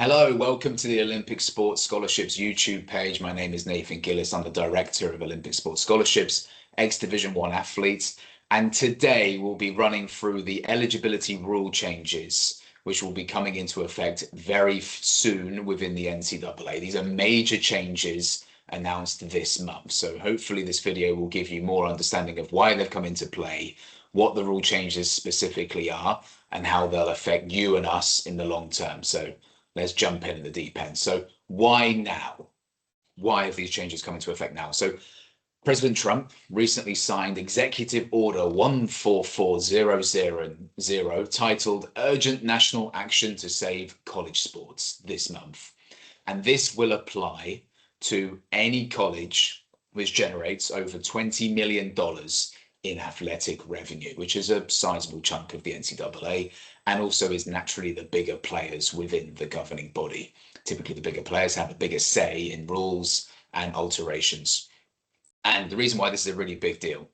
Hello, welcome to the Olympic Sports Scholarships YouTube page. My name is Nathan Gillis. I'm the Director of Olympic Sports Scholarships, ex-Division 1 athletes. And today we'll be running through the eligibility rule changes, which will be coming into effect very soon within the NCAA. These are major changes announced this month. So hopefully this video will give you more understanding of why they've come into play, what the rule changes specifically are, and how they'll affect you and us in the long term. So let's jump in the deep end. So why now? Why have these changes come into effect now? So President Trump recently signed Executive Order 144,000 titled Urgent National Action to Save College Sports this month. And this will apply to any college which generates over $20 million in athletic revenue, which is a sizable chunk of the NCAA, and also is naturally the bigger players within the governing body. Typically, the bigger players have a bigger say in rules and alterations. And the reason why this is a really big deal,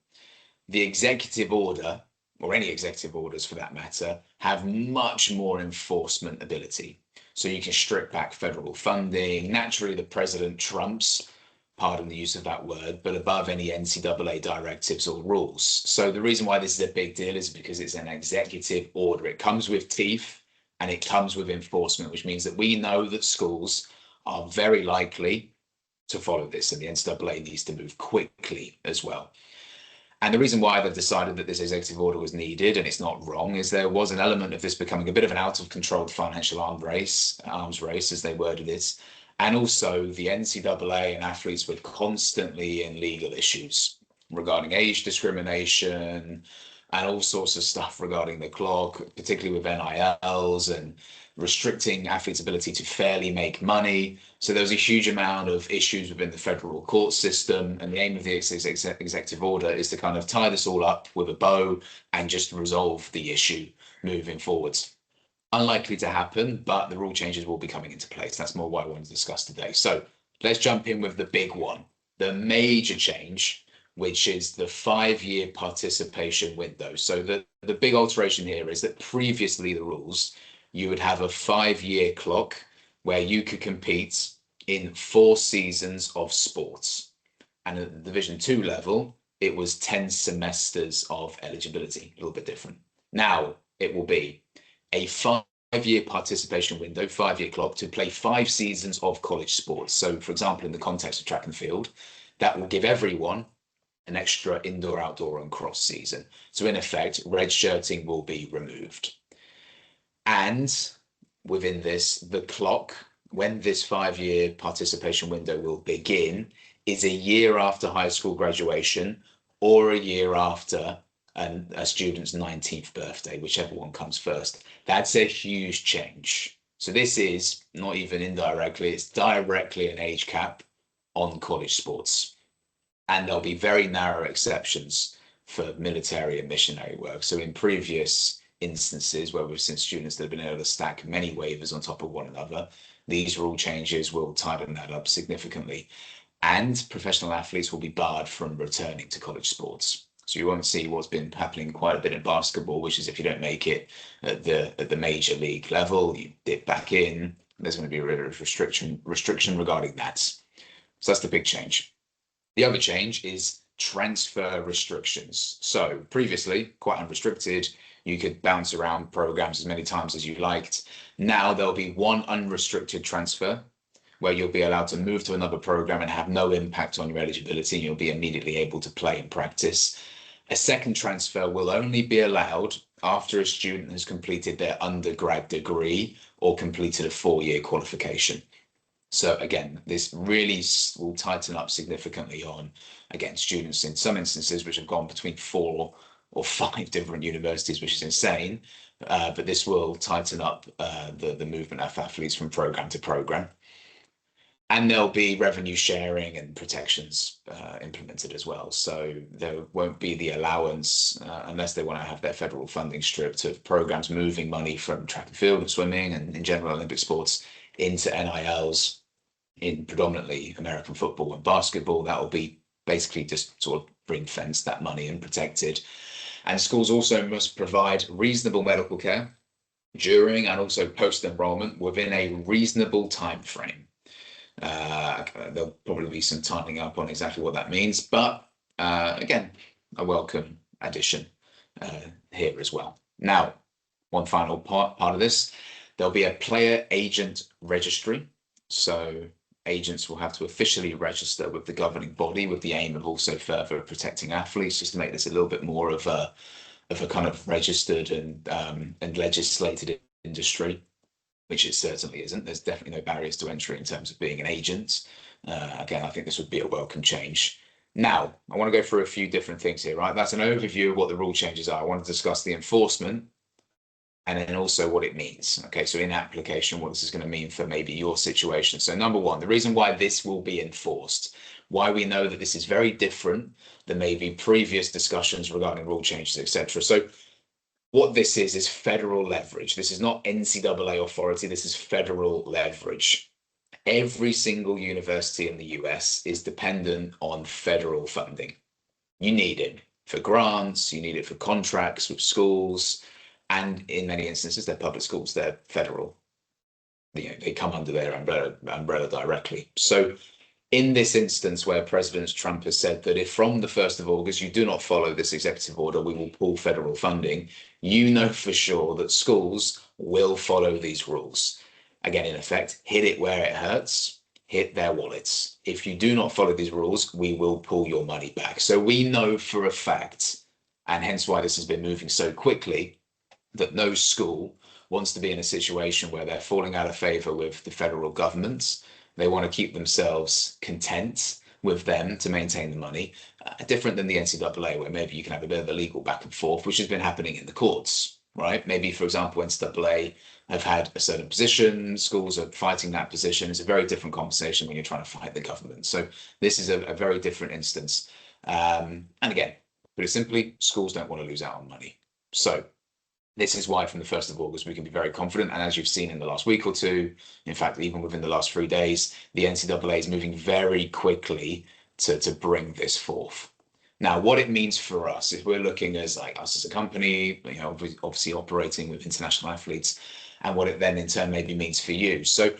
the executive order, or any executive orders for that matter, have much more enforcement ability. So you can strip back federal funding. Naturally, the president trumps, pardon the use of that word, but above any NCAA directives or rules. So the reason why this is a big deal is because it's an executive order. It comes with teeth and it comes with enforcement, which means that we know that schools are very likely to follow this, and the NCAA needs to move quickly as well. And the reason why they've decided that this executive order was needed, and it's not wrong, is there was an element of this becoming a bit of an out of control financial arms race, as they worded it. And also the NCAA and athletes were constantly in legal issues regarding age discrimination and all sorts of stuff regarding the clock, particularly with NILs and restricting athletes' ability to fairly make money. So there was a huge amount of issues within the federal court system. And the aim of the executive order is to kind of tie this all up with a bow and just resolve the issue moving forwards. Unlikely to happen, but the rule changes will be coming into place. That's more what I want to discuss today. So let's jump in with the big one, the major change, which is the 5-year participation window. So the big alteration here is that previously the rules, you would have a 5-year clock where you could compete in 4 seasons of sports. And at the Division 2 level, it was 10 semesters of eligibility, a little bit different. Now it will be a 5-year participation window, 5-year clock to play 5 seasons of college sports. So for example, in the context of track and field, that will give everyone an extra indoor, outdoor and cross season. So in effect, redshirting will be removed. And within this, the clock, when this 5-year participation window will begin, is a year after high school graduation or a year after a student's 19th birthday, whichever one comes first. That's a huge change. So this is not even indirectly, it's directly an age cap on college sports. And there'll be very narrow exceptions for military and missionary work. So in previous instances where we've seen students that have been able to stack many waivers on top of one another, these rule changes will tighten that up significantly. And professional athletes will be barred from returning to college sports. So you won't see what's been happening quite a bit in basketball, which is if you don't make it at the major league level, you dip back in. There's going to be a restriction regarding that. So that's the big change. The other change is transfer restrictions. So previously, quite unrestricted, you could bounce around programs as many times as you liked. Now there'll be one unrestricted transfer where you'll be allowed to move to another program and have no impact on your eligibility. You'll be immediately able to play and practice. A second transfer will only be allowed after a student has completed their undergrad degree or completed a 4-year qualification. So again, this really will tighten up significantly on, again, students in some instances which have gone between 4 or 5 different universities, which is insane. But this will tighten up the movement of athletes from program to program. And there'll be revenue sharing and protections implemented as well. So there won't be the allowance, unless they want to have their federal funding stripped, of programs moving money from track and field and swimming and in general Olympic sports into NILs in predominantly American football and basketball. That will be basically just sort of ring-fenced that money and protected. And schools also must provide reasonable medical care during and also post-enrollment within a reasonable time frame. There'll probably be some tightening up on exactly what that means, but again, a welcome addition here as well. Now, one final part of this, there'll be a player agent registry. So agents will have to officially register with the governing body with the aim of also further protecting athletes, just to make this a little bit more of a kind of registered and legislated industry, which it certainly isn't. There's definitely no barriers to entry in terms of being an agent. Again, I think this would be a welcome change. Now, I want to go through a few different things here, right? That's an overview of what the rule changes are. I want to discuss the enforcement and then also what it means. Okay, so in application, what this is going to mean for maybe your situation. So number one, the reason why this will be enforced, why we know that this is very different than maybe previous discussions regarding rule changes, etc. So what this is federal leverage. This is not NCAA authority, this is federal leverage. Every single university in the US is dependent on federal funding. You need it for grants, you need it for contracts with schools, and in many instances, they're public schools, they're federal. They come under their umbrella directly. So in this instance where President Trump has said that if from the 1st of August you do not follow this executive order, we will pull federal funding, you know for sure that schools will follow these rules. Again, in effect, hit it where it hurts, hit their wallets. If you do not follow these rules, we will pull your money back. So we know for a fact, and hence why this has been moving so quickly, that no school wants to be in a situation where they're falling out of favor with the federal government. They want to keep themselves content with them to maintain the money, different than the NCAA, where maybe you can have a bit of a legal back and forth, which has been happening in the courts, right? Maybe, for example, NCAA have had a certain position, schools are fighting that position. It's a very different conversation when you're trying to fight the government. So this is a very different instance. And again, put it simply, schools don't want to lose out on money. So this is why from the 1st of August, we can be very confident. And as you've seen in the last week or two, in fact, even within the last 3 days, the NCAA is moving very quickly to bring this forth. Now, what it means for us, if we're looking as like us as a company, obviously operating with international athletes, and what it then in turn maybe means for you. So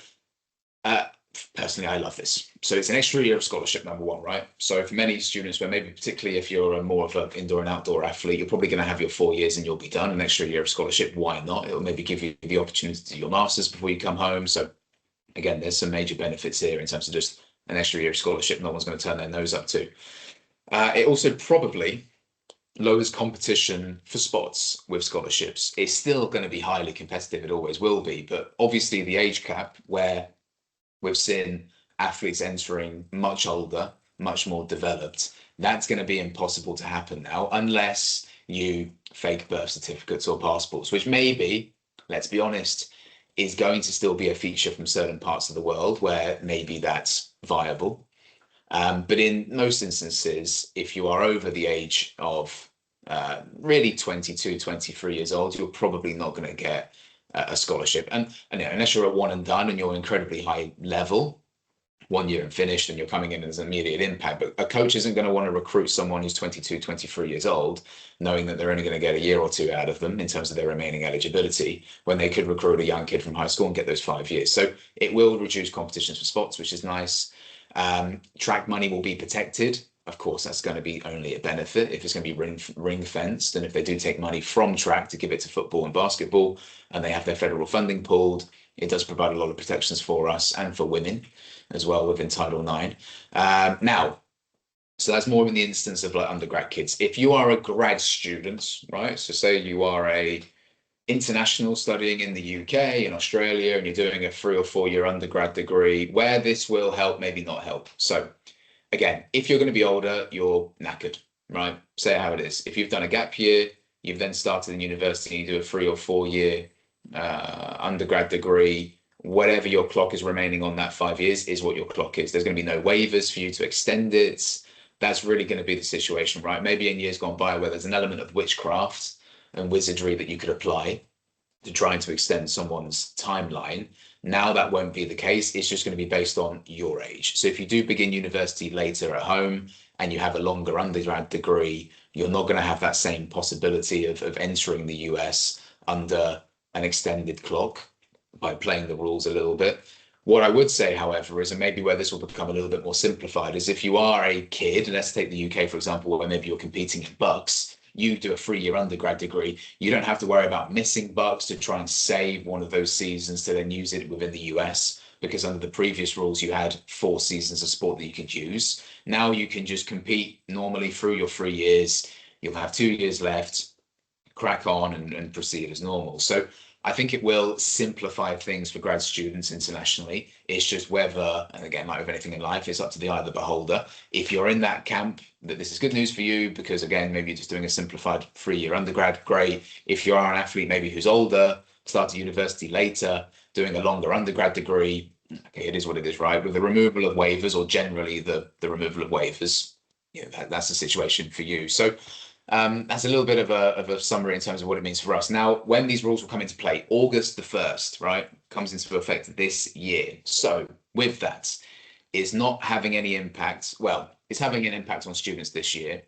personally, I love this. So it's an extra year of scholarship, number one, right? So for many students, but maybe particularly if you're more of an indoor and outdoor athlete, you're probably going to have your 4 years and you'll be done. An extra year of scholarship, why not? It'll maybe give you the opportunity to do your masters before you come home. So again, there's some major benefits here in terms of just an extra year of scholarship no one's going to turn their nose up to. It also probably lowers competition for spots with scholarships. It's still going to be highly competitive, it always will be, but obviously the age cap where we've seen athletes entering much older, much more developed, that's going to be impossible to happen now unless you fake birth certificates or passports, which maybe, let's be honest, is going to still be a feature from certain parts of the world where maybe that's viable. But in most instances, if you are over the age of really 22, 23 years old, you're probably not going to get a scholarship. And unless you're at one and done and you're incredibly high level, 1 year and finished, and you're coming in as an immediate impact. But a coach isn't going to want to recruit someone who's 22, 23 years old, knowing that they're only going to get a year or two out of them in terms of their remaining eligibility, when they could recruit a young kid from high school and get those 5 years. So it will reduce competitions for spots, which is nice. Track money will be protected. Of course, that's going to be only a benefit if it's going to be ring fenced. And if they do take money from track to give it to football and basketball, and they have their federal funding pulled, it does provide a lot of protections for us and for women as well within Title IX. Now, so that's more in the instance of like undergrad kids. If you are a grad student, right? So say you are a international studying in the UK, in Australia, and you're doing a 3 or 4 year undergrad degree, where this will help, maybe not help. So again, if you're going to be older, you're knackered, right? Say how it is. If you've done a gap year, you've then started in university, you do a 3 or 4 year undergrad degree, whatever your clock is remaining on that 5 years is what your clock is. There's going to be no waivers for you to extend it. That's really going to be the situation, right? Maybe in years gone by where there's an element of witchcraft and wizardry that you could apply to trying to extend someone's timeline. Now that won't be the case. It's just going to be based on your age. So if you do begin university later at home and you have a longer undergrad degree, you're not going to have that same possibility of entering the US under an extended clock by playing the rules a little bit. What I would say, however, is, and maybe where this will become a little bit more simplified, is if you are a kid, let's take the UK, for example, where maybe you're competing in bucks, you do a 3-year undergrad degree, you don't have to worry about missing bucks to try and save one of those seasons to then use it within the US, because under the previous rules, you had 4 seasons of sport that you could use. Now you can just compete normally through your 3 years. You'll have 2 years left, crack on and proceed as normal. So I think it will simplify things for grad students internationally. It's just whether, and again, like with anything in life, it's up to the eye of the beholder. If you're in that camp, that this is good news for you, because again, maybe you're just doing a simplified 3-year undergrad, great. If you are an athlete, maybe who's older, started university later, doing a longer undergrad degree, okay, it is what it is, right? With the removal of waivers, or generally the removal of waivers, that's the situation for you. So that's a little bit of a summary in terms of what it means for us. Now, when these rules will come into play, August the 1st, right, comes into effect this year. So with that, it's not having any impact. Well, it's having an impact on students this year,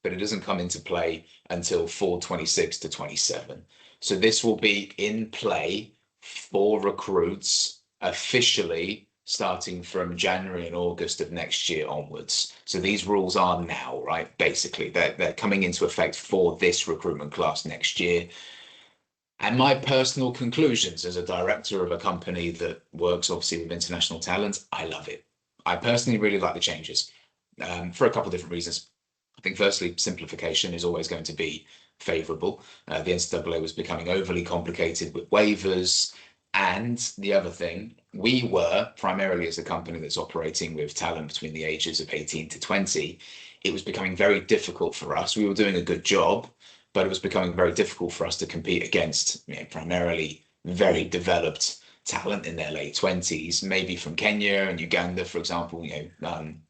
but it doesn't come into play until fall 26 to 27. So this will be in play for recruits officially starting from January and August of next year onwards. So these rules are now, right? Basically, they're coming into effect for this recruitment class next year. And my personal conclusions as a director of a company that works obviously with international talent, I love it. I personally really like the changes for a couple of different reasons. I think firstly, simplification is always going to be favourable. The NCAA was becoming overly complicated with waivers. And the other thing, we were primarily as a company that's operating with talent between the ages of 18 to 20, it was becoming very difficult for us. We were doing a good job, but it was becoming very difficult for us to compete against primarily very developed talent in their late 20s, maybe from Kenya and Uganda, for example,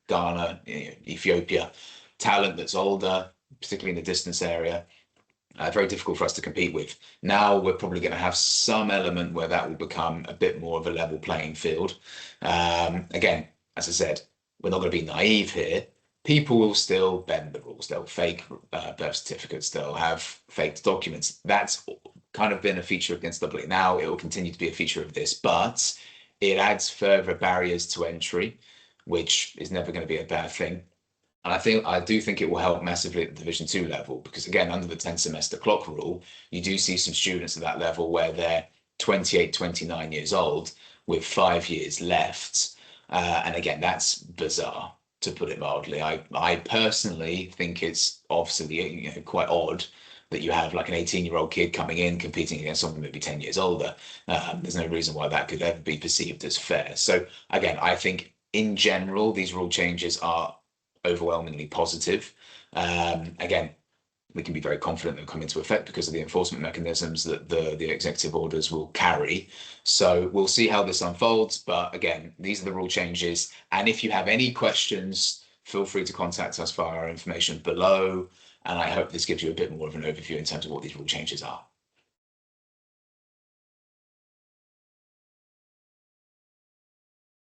Ghana, Ethiopia, talent that's older, particularly in the distance area. Very difficult for us to compete with. Now we're probably going to have some element where that will become a bit more of a level playing field. Again, as I said, we're not going to be naive here. People will still bend the rules. They'll fake birth certificates. They'll have faked documents. That's kind of been a feature of NCAA. Now it will continue to be a feature of this, but it adds further barriers to entry, which is never going to be a bad thing. And I do think it will help massively at the Division 2 level, because again, under the 10 semester clock rule, you do see some students at that level where they're 28, 29 years old with 5 years left. And again, that's bizarre, to put it mildly. I personally think it's obviously quite odd that you have like an 18-year-old kid coming in competing against someone maybe 10 years older. There's no reason why that could ever be perceived as fair. So again, I think in general, these rule changes are overwhelmingly positive. Again, we can be very confident they'll come into effect because of the enforcement mechanisms that the executive orders will carry. So we'll see how this unfolds. But again, these are the rule changes. And if you have any questions, feel free to contact us via our information below. And I hope this gives you a bit more of an overview in terms of what these rule changes are.